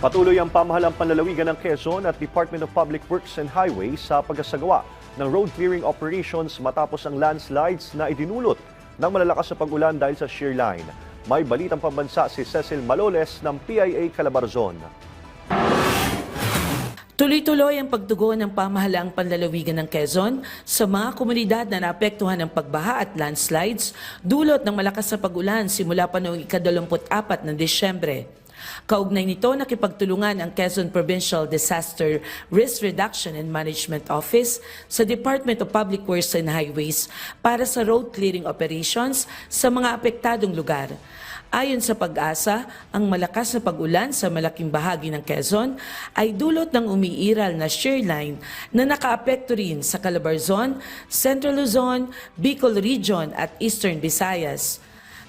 Patuloy ang pamahalang panlalawigan ng Quezon at Department of Public Works and Highways sa pagsasagawa ng road clearing operations matapos ang landslides na idinulot ng malalakas na pag-ulan dahil sa shear line. May balitang pambansa si Cecil Maloles ng PIA Calabarzon. Tuloy-tuloy ang pagtugon ng pamahalaang panlalawigan ng Quezon sa mga komunidad na naapektuhan ng pagbaha at landslides dulot ng malakas na pag-ulan simula pa noong ika-24 ng Disyembre. Kaugnay nito, nakipagtulungan ang Quezon Provincial Disaster Risk Reduction and Management Office sa Department of Public Works and Highways para sa road clearing operations sa mga apektadong lugar. Ayon sa Pag-asa, ang malakas na pag-ulan sa malaking bahagi ng Quezon ay dulot ng umiiral na shear line na nakaapekto rin sa Calabarzon, Central Luzon, Bicol Region at Eastern Visayas.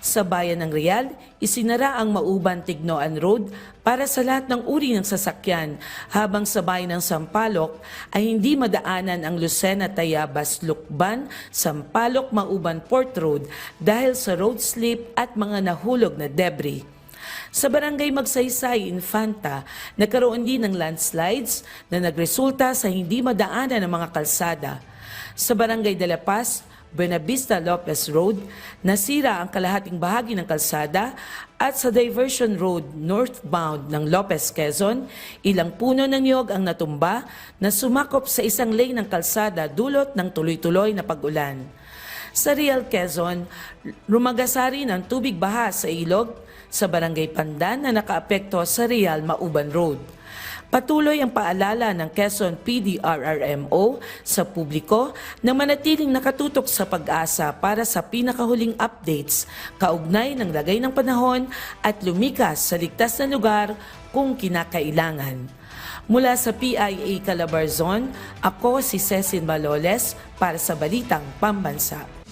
Sa bayan ng Real, isinara ang Mauban-Tignoan Road para sa lahat ng uri ng sasakyan, habang sa bayan ng Sampaloc ay hindi madaanan ang Lucena-Tayabas-Lucban, Sampaloc-Mauban Port Road dahil sa road slip at mga nahulog na debris. Sa barangay Magsaysay, Infanta, nagkaroon din ng landslides na nagresulta sa hindi madaanan ng mga kalsada. Sa barangay De La Paz, Buenavista Lopez Road, nasira ang kalahating bahagi ng kalsada, at sa Diversion Road northbound ng Lopez, Quezon, ilang puno ng niyog ang natumba na sumakop sa isang lane ng kalsada dulot ng tuloy-tuloy na pag-ulan. Sa Real, Quezon, rumagasari ng tubig baha sa ilog sa barangay Pandan na nakaapekto sa Real Mauban Road. Patuloy ang paalala ng Quezon PDRRMO sa publiko na manatiling nakatutok sa Pag-asa para sa pinakahuling updates kaugnay ng lagay ng panahon at lumikas sa ligtas na lugar kung kinakailangan. Mula sa PIA Calabarzon, ako si Cecil Maloles para sa Balitang Pambansa.